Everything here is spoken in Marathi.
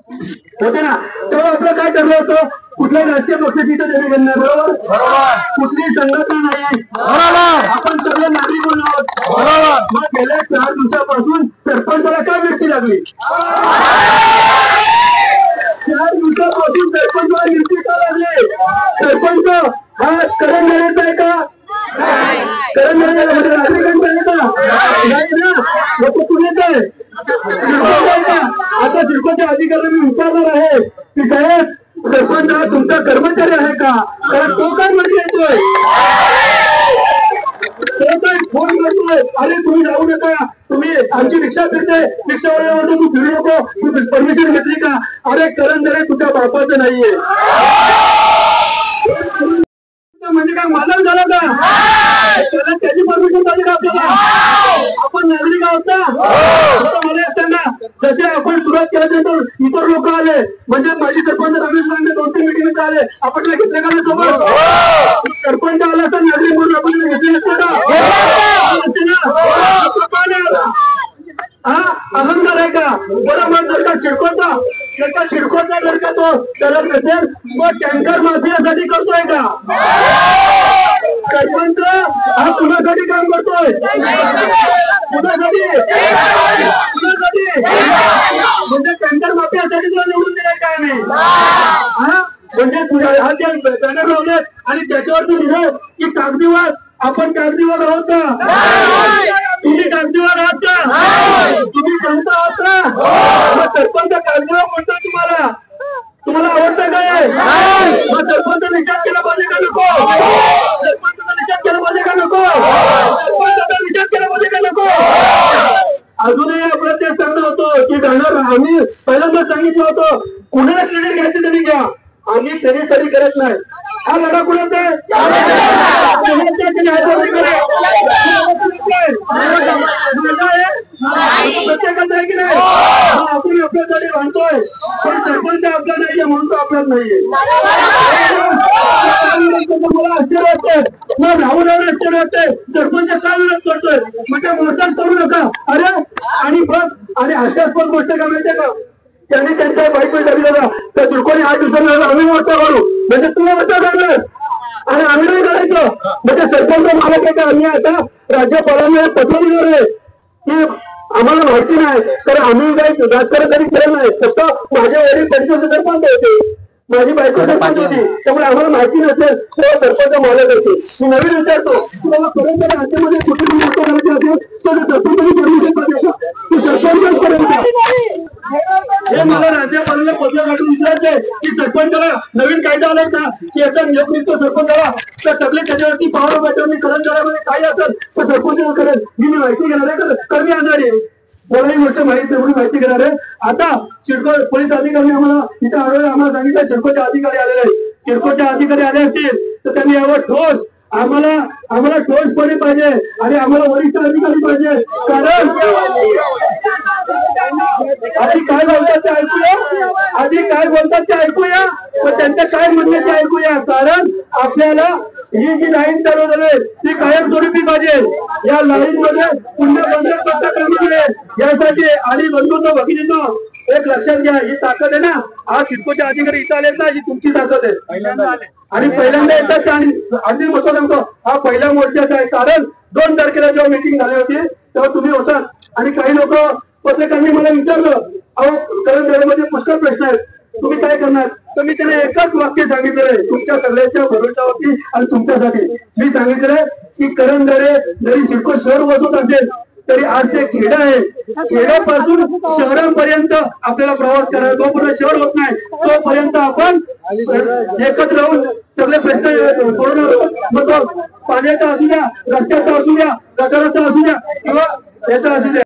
होते ना। तेव्हा आपलं काय ठरलं होतं, कुठल्याही राजकीय पक्षाची इथं देणे घेणं नाही, बरोबर, कुठलीही संघटना नाही, आपण सगळे नागरिक आहोत, बरोबर। मग गेल्या 4 दिवसापासून सरपंचाला काय मिरची लागली? 4 दिवसापासून सरपंचाला मिरची का लागली? सरपंच हा करण नागरिक आहे का? करण नागरिकांचा आहे का? नाही ना, लोक पुण्यात आहे। आता शिल्पाच्या अधिकाऱ्यांनी विचारणार आहे की साहेब, सरपंच हा तुमचा कर्मचारी आहे का? कारण तो काय म्हणजे येतोय, तो काय फोन करतोय, अरे तुम्ही जाऊ नका, तुम्ही आमची रिक्षा फिरते, रिक्षावाल्यावर तू फिरू नको, तू परमिशन घेतली का? अरे करण जरे तुझ्या बापाचं नाहीये म्हणजे काय मालक झाला का? त्याची परमिशन पाहिजे का आपल्याला? आपण नागरिक आहोत ना, मला असताना जसे आपण सुरुवात केल्यानंतर इतर लोक आले, म्हणजे माझी सरपंच रमेश लांडे 2-3 मीटिंग आले, आपण काय घेतले का सोबत? सरपंच आला तर नागरिक म्हणून आपण घेतले नसतं का? हा अहंकार आहे का? बरोबर, जर का शिडकोचा जर का तो करत नसेल, मग टँकर माफियासाठी करतोय का? सरपंच हा कुणासाठी काम करतोय? कुणासाठी? म्हणजे टँकर माफियासाठी तुला निवडून दिलाय काय मी? हा म्हणजे हा जे बॅनर लावले आणि त्याच्यावर तू लिहिलं की कागदीवाद, आपण कागदीवाद आहोत का? तुम्ही कागदीवाद आहात का? तुम्ही जनता आहात का? सरपंच कागदीवाद म्हणतो तुम्हाला, तुम्हाला आवडतं काय? मग सरपंच निषेध केला पाहिजे का नको? सरपंचाचा निषेध केला पाहिजे का नको? सरपंचाचा निषेध केला पाहिजे का नको? अजूनही आपण ते सांगत होतो की जाणार, आम्ही पहिल्यांदा सांगितलं होतं कुणाला क्रेडिट घ्यायचं तरी घ्या, आम्ही तरी करत नाही। हा लढा कुणाचा आहे? प्रत्येकाचा आहे की नाही? आपण आपल्यासाठी बांधतोय, पण सरपंच आपला नाहीये म्हणून तो आपल्याला नाहीये। मला आश्चर्य वाटतंय, मग राहून आश्चर्य वाटतंय, सरपंच काय विरोध करतोय, म्हणजे मोठ्याच करू नका। अरे आणि बघ, आणि हास्यास्पद गोष्ट काय माहितीये का, त्यांनी त्यांच्या बाईक मध्ये बघा, त्या दुर्कोणी 8 दिवसांना आम्ही मोठा करू, म्हणजे तुला मोठा करणार आणि आम्ही नाही करायचं, म्हणजे सरपंच मला काय का? आम्ही आता राज्यपालांना पत्र दिलं आहे की आम्हाला माहिती नाही, तर आम्ही काही राजकारण कधी केलं नाही, फक्त माझ्या वडील 25 सरपंच होते, माझी बायको सरपंच होती, त्यामुळे आम्हाला माहिती नसेल तेव्हा सरपंच मालक असेल। मी नवीन विचारतो, तुम्हाला खरं तर राज्यामध्ये कुठली गोष्ट करायची असेल तर सरपंचाची परमिशन पाहिजे का? तू सरपंचच करेल का? हे मला राज्यपालाला पत्र काढून विचारायचंय की सरपंचाला नवीन कायदा आलाय का की याचा नियोग निघतो सरपंचाला, तर सगळे त्याच्यावरती पॉवर बॅटरनी कर्मचाऱ्यामध्ये काही असेल तर सरपंच करेल। मी माहिती घेणार आहे, कमी आजार आहे, मला ही गोष्ट माहिती म्हणून माहिती घेणार आहे। आता सिडको पोलीस अधिकारी आम्हाला इथं आढळलं, आम्हाला सांगितलं सिडकोचे अधिकारी आलेले आहेत, सिडकोचे अधिकारी आले असतील तर त्यांनी यावर ठोस आम्हाला ठोसपणे पाहिजे आणि आम्हाला वरिष्ठ अधिकारी पाहिजे, कारण आधी काय बोलतात ते ऐकूया, पण त्यांचं काय म्हणणं ते ऐकूया, कारण आपल्याला ही जी लाईन चालू झाली ती कायमस्वरूपी पाहिजे। या लाईन मध्ये पुन्हा बंद यासाठी आणि बंधूंनो भगिनींनो एक लक्षात घ्या, ही ताकद आहे ना, हा सिडकोचे अधिकारी इथं आलेत ना, ही तुमची ताकद आहे आणि पहिल्यांदा येतात आणि अगदी महत्व सांगतो, हा पहिला मोर्चाचा आहे, कारण 2 तारखेला जेव्हा मीटिंग झाली होती तेव्हा तुम्ही होतात आणि काही लोक पत्रकारांनी मला विचारलं, अहो करणमध्ये पुष्कळ प्रश्न आहेत, तुम्ही काय करणार? तर मी त्याला एकच वाक्य सांगितलेलं आहे, तुमच्या सगळ्यांच्या भरोशावरती आणि तुमच्यासाठी मी सांगितलेलं आहे की करण जरी सिडको शहर बसवत असेल तरी आज ते खेड आहे, खेड्यापासून शहरापर्यंत आपल्याला प्रवास करायला, जोपर्यंत शहर होत नाही तोपर्यंत आपण एकत्र राहून सगळे प्रश्न सोडवणार। मग तो पाण्याचा असू द्या, रस्त्याचा असू द्या, गटाराचा असू द्या किंवा याचा असू द्या।